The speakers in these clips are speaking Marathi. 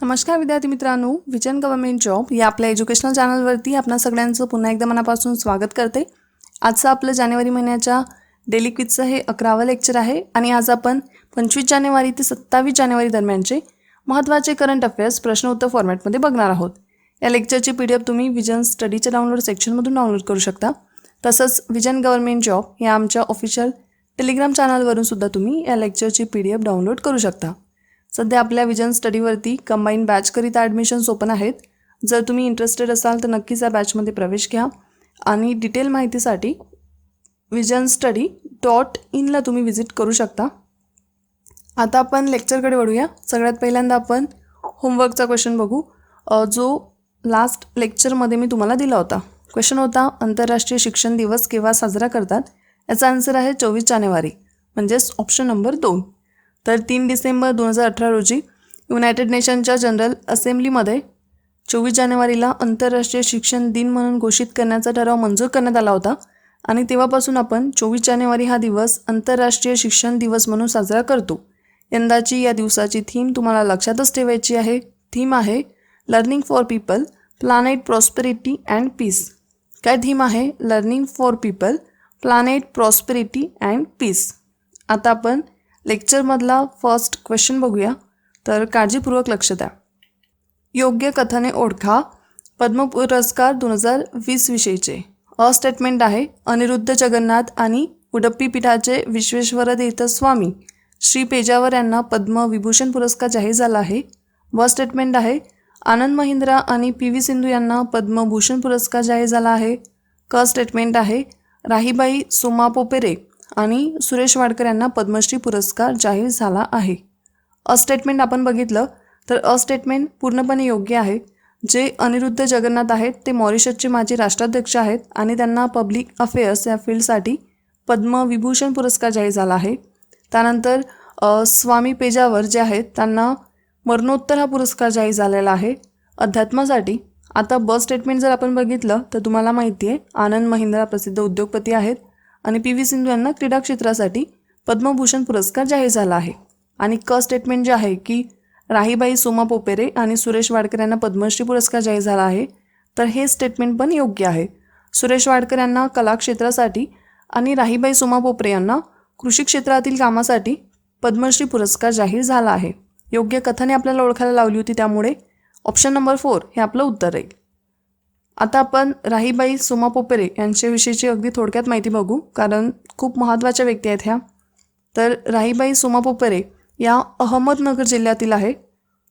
नमस्कार विद्यार्थी मित्रांनो, विजन गव्हर्नमेंट जॉब या आपल्या एज्युकेशनल चॅनलवरती आपणा सगळ्यांचं पुन्हा एकदा मनापासून स्वागत करते। आजचं आपलं जानेवारी महिन्याच्या डेली क्विजचं हे 11वं लेक्चर आहे आणि आज आपण 25 जानेवारी ते 27 जानेवारी दरम्यानचे महत्त्वाचे करंट अफेअर्स प्रश्न उत्तर फॉर्मॅटमध्ये बघणार आहोत। या लेक्चरची PDF तुम्ही विजन स्टडीच्या डाउनलोड सेक्शनमधून डाउनलोड करू शकता। तसंच विजन गव्हर्नमेंट जॉब या आमच्या ऑफिशियल टेलिग्राम चॅनलवरून सुद्धा तुम्ही या लेक्चरची PDF डाउनलोड करू शकता। सध्या आपल्या विजन स्टडीवरती कंबाईन बॅच करिता ॲडमिशन्स ओपन आहेत। जर तुम्ही इंटरेस्टेड असाल तर नक्कीच या बॅचमध्ये प्रवेश घ्या आणि डिटेल माहितीसाठी visionstudy.in ला तुम्ही विजिट करू शकता। आता आपण लेक्चरकडे वळूया। सगळ्यात पहिल्यांदा आपण होमवर्कचा क्वेश्चन बघू, जो लास्ट लेक्चरमध्ये मी तुम्हाला दिला होता। क्वेश्चन होता आंतरराष्ट्रीय शिक्षण दिवस केव्हा साजरा करतात। याचा आन्सर आहे 24 जानेवारी, म्हणजेच ऑप्शन नंबर 2। तर 3 डिसेंबर 2018 रोजी युनायटेड नेशनच्या जनरल असेंब्लीमध्ये 24 जानेवारीला आंतरराष्ट्रीय शिक्षण दिन म्हणून घोषित करण्याचा ठराव मंजूर करण्यात आला होता आणि तेव्हापासून आपण 24 जानेवारी हा दिवस आंतरराष्ट्रीय शिक्षण दिवस म्हणून साजरा करतो। यंदाची या दिवसाची थीम तुम्हाला लक्षातच ठेवायची आहे। थीम आहे learning for people, planet prosperity and peace. काय थीम आहे? Learning for people, planet prosperity and peace. आता आपण लेक्चरमधला फर्स्ट क्वेश्चन बघूया, तर काळजीपूर्वक लक्ष द्या। योग्य कथने ओळखा पद्म पुरस्कार 2020 विषयीचे। अ स्टेटमेंट आहे अनिरुद्ध जगन्नाथ आणि उडुपी पीठाचे विश्वेश्वर तीर्थ स्वामी श्री पेजावर यांना पद्मविभूषण पुरस्कार जाहीर झाला आहे। व स्टेटमेंट आहे आनंद महिंद्रा आणि PV सिंधू यांना पद्मभूषण पुरस्कार जाहीर झाला आहे। क स्टेटमेंट आहे राहीबाई सोमा पोपेरे आणि सुरेश वाडकर यांना पद्मश्री पुरस्कार जाहीर झाला आहे। अ स्टेटमेंट आपण बघितलं तर अ स्टेटमेंट पूर्णपणे योग्य आहे। जे अनिरुद्ध जगन्नाथ आहेत ते मॉरिशसचे माजी राष्ट्राध्यक्ष आहेत आणि त्यांना पब्लिक अफेअर्स या फील्डसाठी पद्मविभूषण पुरस्कार जाहीर झाला आहे। त्यानंतर स्वामी पेजावर जे आहेत त्यांना मरणोत्तर हा पुरस्कार जाहीर झालेला आहे अध्यात्मासाठी। आता ब स्टेटमेंट जर आपण बघितलं तर तुम्हाला माहिती आहे आनंद महिंद्रा प्रसिद्ध उद्योगपती आहेत आणि PV सिंधू यांना क्रीडा क्षेत्रासाठी पद्मभूषण पुरस्कार जाहीर झाला आहे। आणि क स्टेटमेंट जे आहे की राहीबाई सोमा पोपेरे आणि सुरेश वाडकर यांना पद्मश्री पुरस्कार जाहीर झाला आहे, तर हे स्टेटमेंट पण योग्य आहे। सुरेश वाडकर यांना कला क्षेत्रासाठी आणि राहीबाई सोमा पोपेरे यांना कृषी क्षेत्रातील कामासाठी पद्मश्री पुरस्कार जाहीर झाला आहे। योग्य कथने आपल्याला ओळखायला लावली होती, त्यामुळे ऑप्शन नंबर 4 हे आपलं उत्तर राहील। आता आपण राहीबाई सोमा पोपेरे यांच्याविषयीची अगदी थोडक्यात माहिती बघू, कारण खूप महत्त्वाच्या व्यक्ती आहेत ह्या। तर राहीबाई सोमा पोपेरे या अहमदनगर जिल्ह्यातील आहे।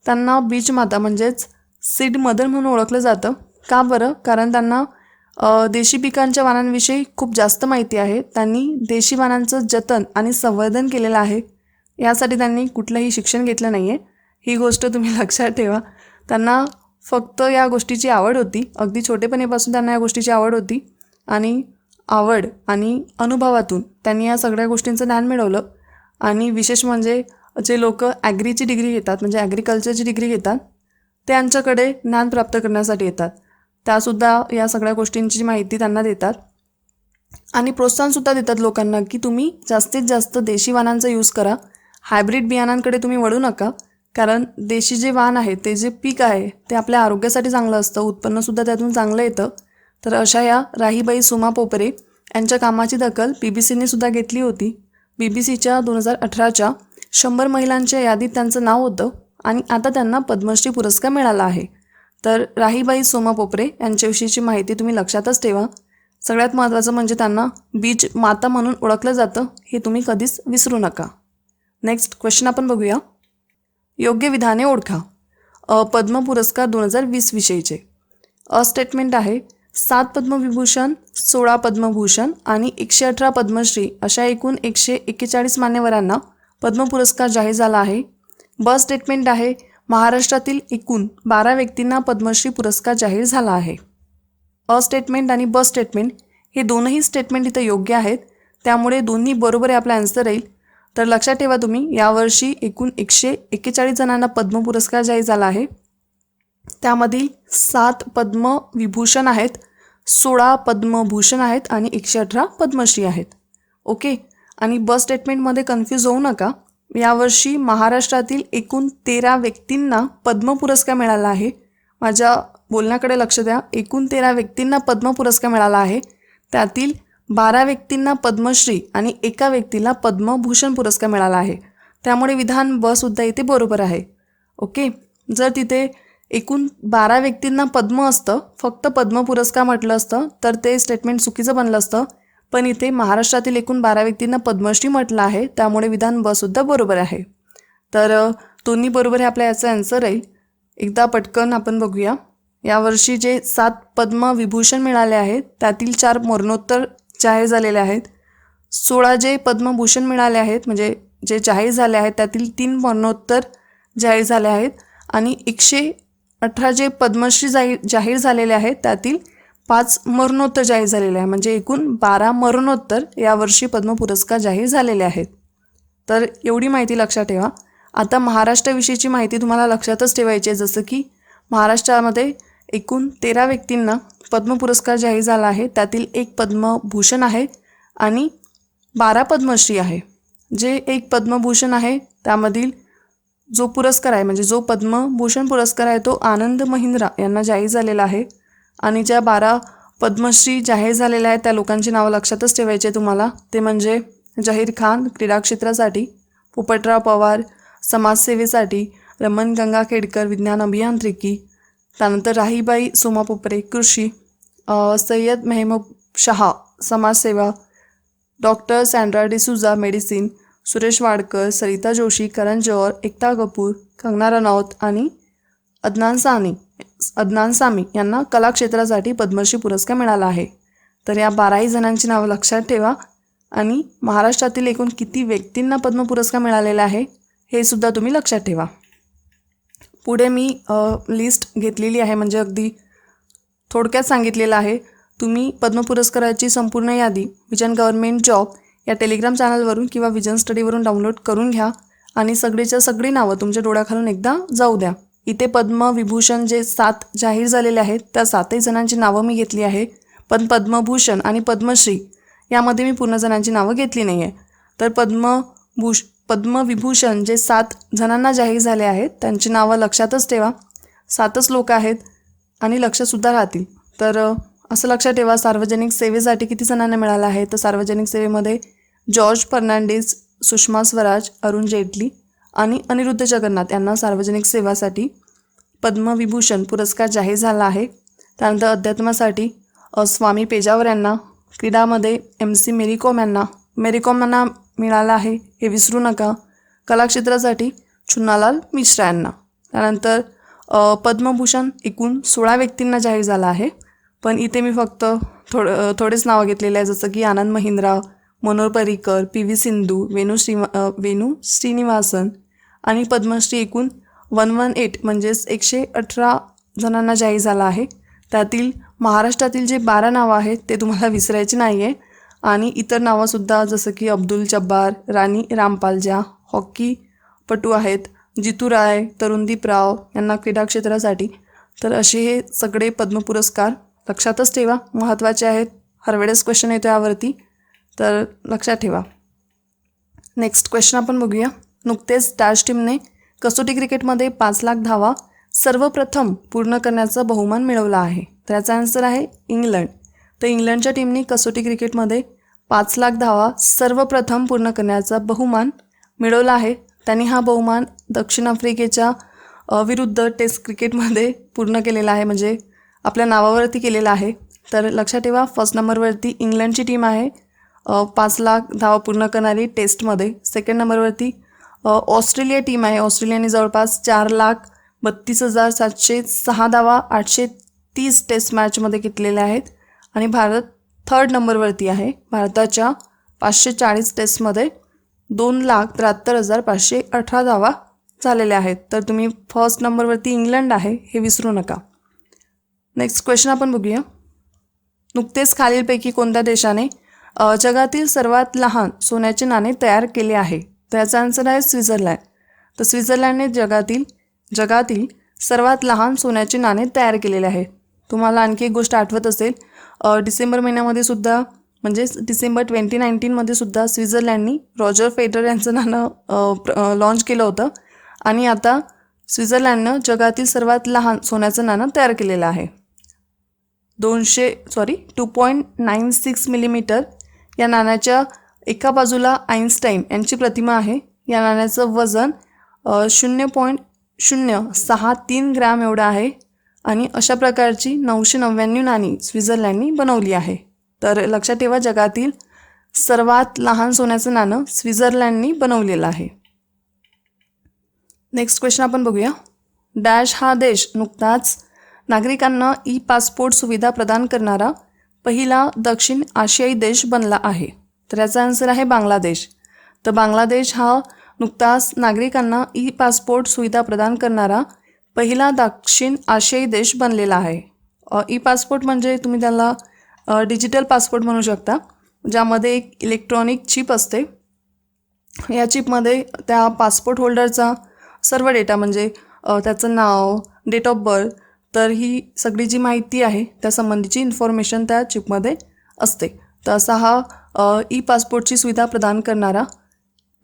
त्यांना बीज माता म्हणजेच सीड मदर म्हणून ओळखलं जातं। का बरं? कारण त्यांना देशी पिकांच्या वाणांविषयी खूप जास्त माहिती आहे। त्यांनी देशी वाणांचं जतन आणि संवर्धन केलेलं आहे। यासाठी त्यांनी कुठलंही शिक्षण घेतलं नाही आहे, ही गोष्ट तुम्ही लक्षात ठेवा। त्यांना फक्त या गोष्टीची आवड होती, अगदी छोटेपणीपासून त्यांना या गोष्टीची आवड होती आणि आवड आणि अनुभवातून त्यांनी या सगळ्या गोष्टींचं ज्ञान मिळवलं। आणि विशेष म्हणजे जे लोक ॲग्रीची डिग्री घेतात, म्हणजे ॲग्रिकल्चरची डिग्री घेतात, ते यांच्याकडे ज्ञान प्राप्त करण्यासाठी येतात। त्यासुद्धा या सगळ्या गोष्टींची माहिती त्यांना देतात आणि प्रोत्साहनसुद्धा देतात लोकांना की तुम्ही जास्तीत जास्त देशी वाणांचा यूज करा, हायब्रिड बियाणांकडे तुम्ही वळू नका। कारण देशी जे वाण आहे, ते जे पीक आहे, ते आपल्या आरोग्यासाठी चांगलं असतं, उत्पन्नसुद्धा त्यातून चांगलं येतं। तर अशा या राहीबाई सोमा पोपेरे यांच्या कामाची दखल BBCने सुद्धा घेतली होती। BBCच्या 2018च्या 100 महिलांच्या यादीत त्यांचं नाव होतं आणि आता त्यांना पद्मश्री पुरस्कार मिळाला आहे। तर राहीबाई सोमा पोपेरे यांच्याविषयीची माहिती तुम्ही लक्षातच ठेवा। सगळ्यात महत्त्वाचं म्हणजे त्यांना बीज माता म्हणून ओळखलं जातं, हे तुम्ही कधीच विसरू नका। नेक्स्ट क्वेश्चन आपण बघूया। योग्य विधाने ओळखा पद्म पुरस्कार 2020 विषयीचे। अ स्टेटमेंट आहे 7 पद्मविभूषण, 16 पद्मभूषण आणि 118 पद्मश्री अशा एकूण 141 मान्यवरांना पद्म पुरस्कार जाहीर झाला आहे। ब स्टेटमेंट आहे महाराष्ट्रातील एकूण 12 व्यक्तींना पद्मश्री पुरस्कार जाहीर झाला आहे। अ स्टेटमेंट आणि ब स्टेटमेंट हे दोनही स्टेटमेंट इथं योग्य आहेत, त्यामुळे दोन्ही बरोबर आहे आपला आन्सर राहील। तर लक्षात ठेवा तुम्ही, यावर्षी एकूण 141 जणांना पद्म पुरस्कार जाहीर झाला आहे। त्यामधील 7 पद्मविभूषण आहेत, 16 पद्मभूषण आहेत आणि 118 पद्मश्री आहेत। ओके, आणि ब स्टेटमेंटमध्ये कन्फ्यूज होऊ नका। यावर्षी महाराष्ट्रातील एकूण 13 व्यक्तींना पद्म पुरस्कार मिळाला आहे. माझ्या बोलण्याकडे लक्ष द्या. एकूण 13 व्यक्तींना पद्म पुरस्कार मिळाला आहे. त्यातील 12 व्यक्तींना पद्मश्री आणि एका व्यक्तीला पद्मभूषण पुरस्कार मिळाला आहे. त्यामुळे विधान ब सुद्धा इथे बरोबर आहे. ओके. जर तिथे एकूण 12 व्यक्तींना पद्म असतं, फक्त पद्म पुरस्कार म्हटलं असतं तर ते स्टेटमेंट चुकीचं बनलं असतं. पण इथे महाराष्ट्रातील एकूण 12 व्यक्तींना पद्मश्री म्हटलं आहे, त्यामुळे विधान ब सुद्धा बरोबर आहे. तर दोन्ही बरोबर हे आपल्या याचा आन्सर राहील. एकदा पटकन आपण बघूया. यावर्षी जे 7 पद्मविभूषण मिळाले आहेत त्यातील 4 मरणोत्तर जाहीर झालेले आहेत. 16 जे पद्मभूषण मिळाले आहेत म्हणजे जे जाहीर झाले आहेत त्यातील 3 मरणोत्तर जाहीर झाले आहेत आणि 118 जे पद्मश्री जाहीर झालेले आहेत त्यातील 5 मरणोत्तर जाहीर झालेले आहे. म्हणजे एकूण 12 मरणोत्तर यावर्षी पद्म पुरस्कार जाहीर झालेले आहेत. तर एवढी माहिती लक्षात ठेवा. आता महाराष्ट्राविषयीची माहिती तुम्हाला लक्षातच ठेवायची आहे. जसं की महाराष्ट्रामध्ये एकूण 13 व्यक्तींना पद्म पुरस्कार जाहीर झाला आहे. त्यातील 1 पद्मभूषण आहे आणि 12 पद्मश्री आहे. जे 1 पद्मभूषण आहे त्यामधील जो पुरस्कार आहे म्हणजे जो पद्मभूषण पुरस्कार आहे तो आनंद महिंद्रा यांना जाहीर झालेला आहे. आणि ज्या 12 पद्मश्री जाहीर झालेल्या आहेत त्या लोकांची नावं लक्षातच ठेवायचे तुम्हाला. ते म्हणजे जहीर खान क्रीडा क्षेत्रासाठी, पोपटराव पवार समाजसेवेसाठी, रमण गंगाखेडकर विज्ञान अभियांत्रिकी, त्यानंतर राहीबाई सोमापोपरे कृषी, सय्यद मेहबूब शहा समाजसेवा, doctor Sandra D'Souza medicine, Suresh Wadkar, Sarita Joshi, Karan Johar, Ekta Kapoor, Kangana Ranaut आणि अदनान सामी यांना कला क्षेत्रासाठी पद्मश्री पुरस्कार मिळाला आहे. तर या 12 जणांची नावं लक्षात ठेवा. आणि महाराष्ट्रातील एकूण किती व्यक्तींना पद्म पुरस्कार मिळालेला आहे हे सुद्धा तुम्ही लक्षात ठेवा. पुढे मी लिस्ट घेतलेली आहे म्हणजे अगदी थोडक्यात सांगितलेलं आहे. तुम्ही पद्म पुरस्काराची संपूर्ण यादी विजन गव्हर्नमेंट जॉब या टेलिग्राम चॅनलवरून किंवा विजन स्टडीवरून डाउनलोड करून घ्या आणि सगळीच्या सगळी नावं तुमच्या डोळ्याखालून एकदा जाऊ द्या. इथे पद्मविभूषण जे 7 जाहीर झालेले आहेत त्या 7ही जणांची नावं मी घेतली आहे. पण पद्मभूषण आणि पद्मश्री यामध्ये मी पूर्ण जणांची नावं घेतली नाही आहे. तर पद्मविभूषण जे 7 जणांना जाहीर झाले आहेत त्यांची नावं लक्षातच ठेवा. 7च लोक आहेत आणि लक्षातसुद्धा राहतील. तर असं लक्षात ठेवा. सार्वजनिक सेवेसाठी किती जणांना मिळालं आहे तर सार्वजनिक सेवेमध्ये जॉर्ज फर्नांडिस, सुषमा स्वराज, अरुण जेटली आणि अनिरुद्ध जगन्नाथ यांना सार्वजनिक सेवासाठी पद्मविभूषण पुरस्कार जाहीर झाला आहे. त्यानंतर अध्यात्मासाठी स्वामी पेजावर यांना, क्रीडामध्ये MC मेरीकॉम यांना मिळाला आहे हे विसरू नका. कलाक्षेत्रासाठी चुन्नालाल मिश्रा यांना. त्यानंतर पद्मभूषण एकूण 16 व्यक्तींना जाहीर झाला आहे. पण इथे मी फक्त थोडेच नावं घेतलेले आहे जसं की आनंद महिंद्रा, मनोहर पर्रिकर, PV सिंधू, वेणू श्रीनिवासन आणि पद्मश्री एकूण 118 म्हणजेच 118 जणांना जाहीर झाला आहे. त्यातील महाराष्ट्रातील जे 12 नावं आहेत ते तुम्हाला विसरायची नाही आहे. आणि इतर नावंसुद्धा जसं की अब्दुल जब्बार, राणी रामपाल ज्या हॉकीपटू आहेत, जितू राय, तरुणदीप राव यांना क्रीडा क्षेत्रासाठी. तर असे हे सगळे पद्म पुरस्कार लक्षातच ठेवा, महत्त्वाचे आहेत. हर वेळेस क्वेश्चन येतो यावरती, तर लक्षात ठेवा. नेक्स्ट क्वेश्चन आपण बघूया. नुकतेच डॅश टीमने कसोटी क्रिकेटमध्ये 5 लाख धावा सर्वप्रथम पूर्ण करण्याचा बहुमान मिळवला आहे. तर याचा आन्सर आहे इंग्लंड. तर इंग्लंडच्या टीमने कसोटी क्रिकेटमध्ये 5 लाख धावा सर्वप्रथम पूर्ण करण्याचा बहुमान मिळवला आहे. त्यांनी हा बहुमान दक्षिण आफ्रिकेच्या विरुद्ध टेस्ट क्रिकेटमध्ये पूर्ण केलेला आहे, म्हणजे आपल्या नावावरती केलेला आहे. तर लक्षात ठेवा, फर्स्ट नंबरवरती इंग्लंडची टीम आहे 5 लाख धावा पूर्ण करणारी टेस्टमध्ये. सेकंड नंबरवरती ऑस्ट्रेलिया टीम आहे. ऑस्ट्रेलियाने जवळपास 4,32,706 धावा 830 टेस्ट मॅचमध्ये घेतलेल्या आहेत. आणि भारत थर्ड नंबरवरती आहे. भारताच्या 540 टेस्टमध्ये 2,73,518 धावा झालेल्या आहेत. तर तुम्ही फर्स्ट नंबरवरती इंग्लंड आहे हे विसरू नका. नेक्स्ट क्वेश्चन आपण बघूया. नुकतेच खालीलपैकी कोणत्या देशाने जगातील सर्वात लहान सोन्याचे नाणे तयार केले आहे? तर याचा आन्सर आहे स्वित्झर्लंड. तर स्वित्झर्लंडने जगातील सर्वात लहान सोन्याचे नाणे तयार केलेले आहे. तुम्हाला आणखी एक गोष्ट आठवत असेल, डिसेंबर महिन्यामध्ये सुद्धा म्हणजेच डिसेंबर 2019मध्ये सुद्धा स्वित्झर्लंडनी रॉजर फेडरर यांचं नाणं लॉन्च केलं होतं आणि आता स्वित्झर्लंडनं जगातील सर्वात लहान सोन्याचं नाणं तयार केलेलं आहे. 2.96 मिलीमीटर या नाण्याच्या एका बाजूला आईन्स्टाईन यांची प्रतिमा आहे. या नाण्याचं वजन 0.063 ग्रॅम एवढं आहे आणि अशा प्रकारची 999 नाणी स्वित्झर्लंडनी बनवली आहे. तर लक्षात ठेवा, जगातील सर्वात लहान सोन्याचं नाणं स्वित्झर्लंडनी बनवलेलं आहे. नेक्स्ट क्वेश्चन आपण बघूया. डॅश हा देश नुकताच नागरिकांना ई पासपोर्ट सुविधा प्रदान करणारा पहिला दक्षिण आशियाई देश बनला आहे. तर याचा आन्सर आहे बांगलादेश. तर बांगलादेश हा नुकताच नागरिकांना ई पासपोर्ट सुविधा प्रदान करणारा पहिला दक्षिण आशियाई देश बनलेला आहे. ई पासपोर्ट म्हणजे तुम्ही त्याला डिजिटल पासपोर्ट म्हणू शकता, ज्यामध्ये एक इलेक्ट्रॉनिक चिप असते. या चिपमध्ये त्या पासपोर्ट होल्डरचा सर्व डेटा म्हणजे त्याचं नाव, डेट ऑफ बर्थ, तर ही सगळी जी माहिती आहे त्या संबंधीची इन्फॉर्मेशन त्या चिपमध्ये असते. तर असा हा ई पासपोर्टची सुविधा प्रदान करणारा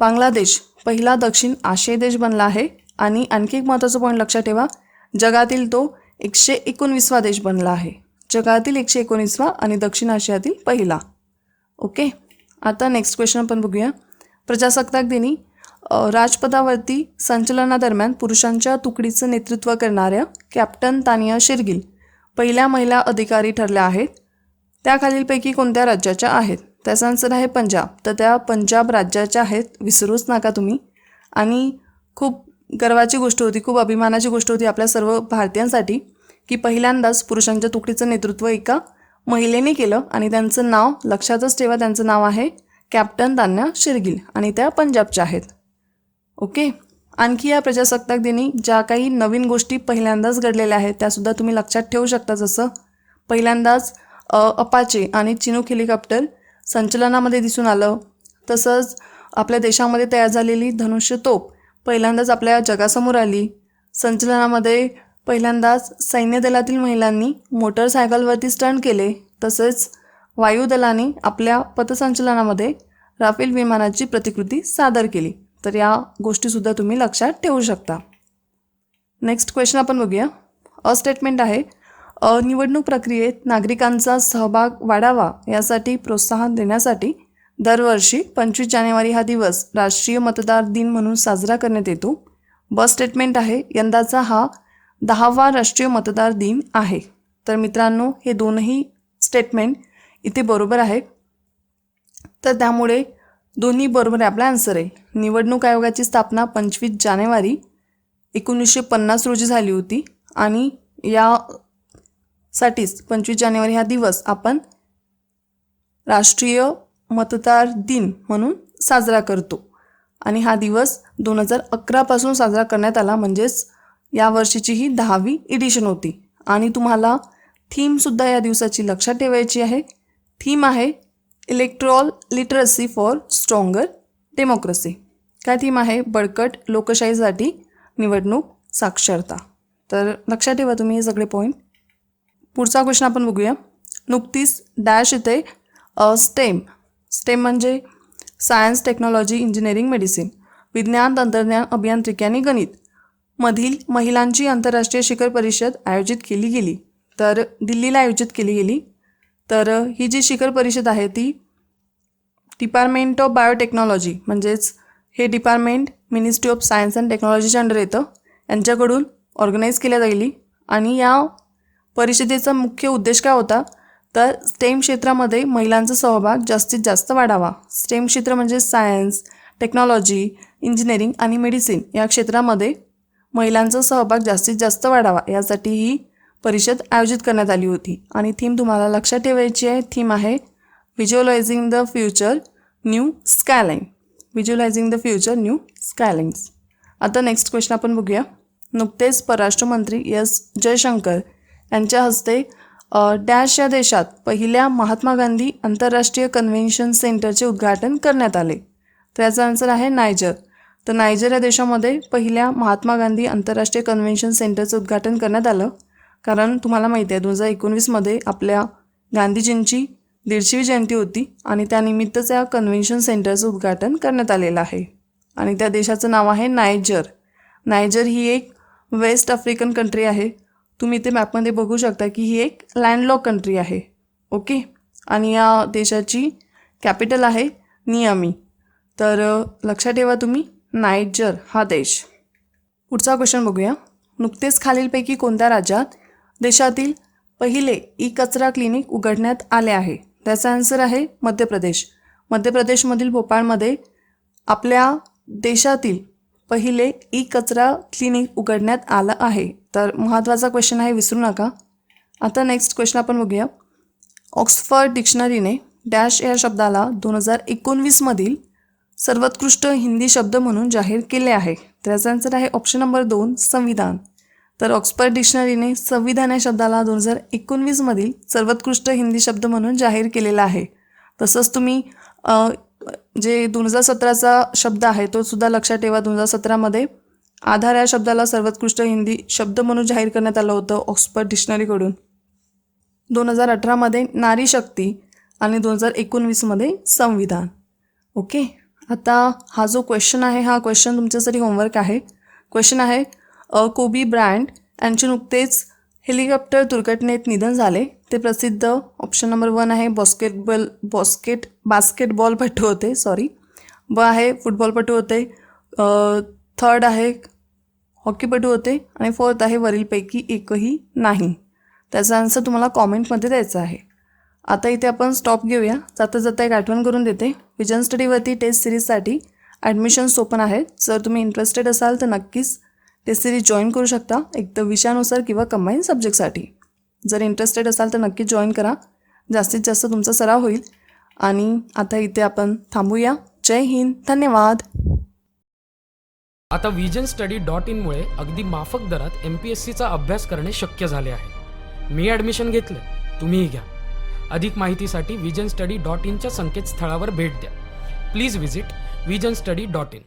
बांगलादेश पहिला दक्षिण आशियाई देश बनला आहे. आणि आणखी एक महत्त्वाचा पॉईंट लक्षात ठेवा, जगातील तो 119वा देश बनला आहे. जगातील 119वा आणि दक्षिण आशियातील पहिला. ओके, आता नेक्स्ट क्वेश्चन आपण बघूया. प्रजासत्ताक दिनी राजपथावरती संचलनादरम्यान पुरुषांच्या तुकडीचं नेतृत्व करणाऱ्या कॅप्टन तानिया शेरगिल पहिल्या महिला अधिकारी ठरल्या आहेत. त्या खालीलपैकी कोणत्या राज्याच्या आहेत? त्याचा आन्सर आहे पंजाब. तर त्या पंजाब राज्याच्या आहेत, विसरूच नका तुम्ही. आणि खूप गर्वाची गोष्ट होती, खूप अभिमानाची गोष्ट होती आपल्या सर्व भारतीयांसाठी की पहिल्यांदाच पुरुषांच्या तुकडीचं नेतृत्व एका महिलेने केलं. आणि त्यांचं नाव लक्षातच ठेवा, त्यांचं नाव आहे कॅप्टन तान्या शेरगिल आणि त्या पंजाबच्या आहेत. ओके, आणखी या प्रजासत्ताक दिनी ज्या काही नवीन गोष्टी पहिल्यांदाच घडलेल्या आहेत त्यासुद्धा तुम्ही लक्षात ठेवू शकता. जसं पहिल्यांदाच अपाचे आणि चिनूक हेलिकॉप्टर संचलनामध्ये दिसून आलं. तसंच आपल्या देशामध्ये तयार झालेली धनुष्य तोफ पहिल्यांदाच आपल्या जगासमोर आली. संचलनामध्ये पहिल्यांदाच सैन्य दलातील महिलांनी मोटरसायकलवरती स्टंट केले. तसेच वायुदलाने आपल्या पथसंचलनामध्ये राफेल विमानाची प्रतिकृती सादर केली. तर या गोष्टीसुद्धा तुम्ही लक्षात ठेवू शकता. नेक्स्ट क्वेश्चन आपण बघूया. स्टेटमेंट आहे, निवडणूक प्रक्रियेत नागरिकांचा सहभाग वाढावा यासाठी प्रोत्साहन देण्यासाठी दरवर्षी 25 जानेवारी हा दिवस राष्ट्रीय मतदार दिन म्हणून साजरा करण्यात येतो. स्टेटमेंट आहे, यंदाचा हा 10वा राष्ट्रीय मतदार दिन आहे. तर मित्रांनो, हे दोनही स्टेटमेंट इथे बरोबर आहे. तर त्यामुळे दोन्ही बरोबर आहे, आपला आन्सर आहे. निवडणूक आयोगाची स्थापना 25 जानेवारी 1950 रोजी झाली होती आणि यासाठीच 25 जानेवारी हा दिवस आपण राष्ट्रीय मतदार दिन म्हणून साजरा करतो. आणि हा दिवस 2011 पासून साजरा करण्यात आला, म्हणजेच यावर्षीची ही 10वी एडिशन होती. आणि तुम्हाला थीमसुद्धा या दिवसाची लक्षात ठेवायची आहे. थीम आहे electoral literacy for stronger democracy. काय थीम आहे? बळकट लोकशाहीसाठी निवडणूक साक्षरता. तर लक्षात ठेवा तुम्ही हे सगळे पॉईंट. पुढचा क्वेश्चन आपण बघूया. नुकतीच डॅश इथे स्टेम म्हणजे सायन्स, टेक्नॉलॉजी, इंजिनिअरिंग, मेडिसिन, विज्ञान, तंत्रज्ञान, अभियांत्रिकी आणि गणित मधील महिलांची आंतरराष्ट्रीय शिखर परिषद आयोजित केली गेली. तर दिल्लीला आयोजित केली गेली. तर ही जी शिखर परिषद आहे ती डिपार्टमेंट ऑफ बायोटेक्नॉलॉजी, म्हणजेच हे department ministry of science and टेक्नॉलॉजीच्या अंडर येतं, यांच्याकडून ऑर्गनाईज केल्या जाईल. आणि या परिषदेचा मुख्य उद्देश काय होता? तर स्टेम क्षेत्रामध्ये महिलांचा सहभाग जास्तीत जास्त वाढावा. स्टेम क्षेत्र म्हणजे सायन्स, टेक्नॉलॉजी, इंजिनिअरिंग आणि मेडिसिन या क्षेत्रामध्ये महिलांचा सहभाग जास्तीत जास्त वाढावा यासाठी ही परिषद आयोजित करण्यात आली होती. आणि थीम तुम्हाला लक्षात ठेवायची आहे. थीम आहे visualising the future new skyline. Visualising the future new skylines. आता नेक्स्ट क्वेश्चन आपण बघूया. नुकतेच परराष्ट्रमंत्री एस जयशंकर यांच्या हस्ते डॅश या देशात पहिल्या महात्मा गांधी आंतरराष्ट्रीय कन्व्हेन्शन सेंटरचे उद्घाटन करण्यात आले. तर याचा आन्सर आहे नायजर. तर नायजर या देशामध्ये पहिल्या महात्मा गांधी आंतरराष्ट्रीय कन्व्हेन्शन सेंटरचं उद्घाटन करण्यात आलं. कारण तुम्हाला माहिती आहे 2019मध्ये आपल्या गांधीजींची 150वी जयंती होती आणि त्यानिमित्तच या कन्व्हेन्शन सेंटरचं उद्घाटन करण्यात आलेलं आहे. आणि त्या देशाचं नाव आहे नायजर. नायजर ही एक वेस्ट आफ्रिकन कंट्री आहे. तुम्ही इथे मॅपमध्ये बघू शकता की ही एक लँडलॉक कंट्री आहे. ओके. आणि या देशाची कॅपिटल आहे नियामी. तर लक्षात ठेवा तुम्ही नायजर हा देश. पुढचा क्वेश्चन बघूया. नुकतेच खालीलपैकी कोणत्या राज्यात देशातील पहिले ई कचरा क्लिनिक उघडण्यात आले आहे? त्याचा आन्सर आहे मध्य प्रदेश. मध्य प्रदेशमधील भोपाळमध्ये आपल्या देशातील पहिले ई कचरा क्लिनिक उघडण्यात आलं आहे. तर महत्त्वाचा क्वेश्चन आहे, विसरू नका. आता नेक्स्ट क्वेश्चन आपण बघूया. ऑक्सफर्ड डिक्शनरीने डॅश या शब्दाला 2019मधील सर्वोत्कृष्ट हिंदी शब्द म्हणून जाहीर केले आहे. त्याचा आन्सर आहे ऑप्शन नंबर 2 संविधान. तर ऑक्सफर्ड डिक्शनरीने संविधान या शब्दाला 2019मधील सर्वोत्कृष्ट हिंदी शब्द म्हणून जाहीर केलेला आहे. तसंच तुम्ही जे 2017चा शब्द आहे तो सुद्धा लक्षात ठेवा. 2017मध्ये आधार या शब्दाला सर्वोत्कृष्ट हिंदी शब्द म्हणून जाहीर करण्यात आलं होतं ऑक्सफर्ड डिक्शनरीकडून. 2018मध्ये नारी शक्ती आणि 2019मध्ये संविधान. ओके. आता हा जो क्वेश्चन आहे हा क्वेश्चन तुमच्यासाठी होमवर्क आहे. क्वेश्चन आहे कोबी ब्रायंट यांचे नुकतेच हेलिकॉप्टर दुर्घटनेत निधन झाले. ते प्रसिद्ध ऑप्शन नंबर 1 आहे बास्केटबॉलपटू होते. ब आहे फुटबॉलपटू होते. थर्ड आहे हॉकीपटू होते आणि फोर्थ आहे वरीलपैकी एकही नाही. त्याचा आन्सर तुम्हाला कॉमेंटमध्ये द्यायचा आहे. आता इथे आपण स्टॉप घेऊया. जाता जाता एक आठवण करून देते. विजन स्टडीवरती टेस्ट सिरीजसाठी ॲडमिशन्स ओपन आहेत. जर तुम्ही इंटरेस्टेड असाल तर नक्कीच टेस्ट सिरीज जॉईन करू शकता, एकदम विषयानुसार किंवा कंबाईन सब्जेक्टसाठी. जर इंटरेस्टेड असाल तर नक्की जॉईन करा, जास्तीत जास्त तुमचा सराव होईल. आणि आता इथे आपण थांबूया. जय हिंद, धन्यवाद. आता VISIONSTUDY.in मुळे अगदी माफक दरात MPSCचा अभ्यास करणे शक्य झाले आहे. मी ॲडमिशन घेतले, तुम्हीही घ्या. अधिक माहितीसाठी VISIONSTUDY.in च्या संकेतस्थळावर भेट द्या. Please visit VISIONSTUDY.in.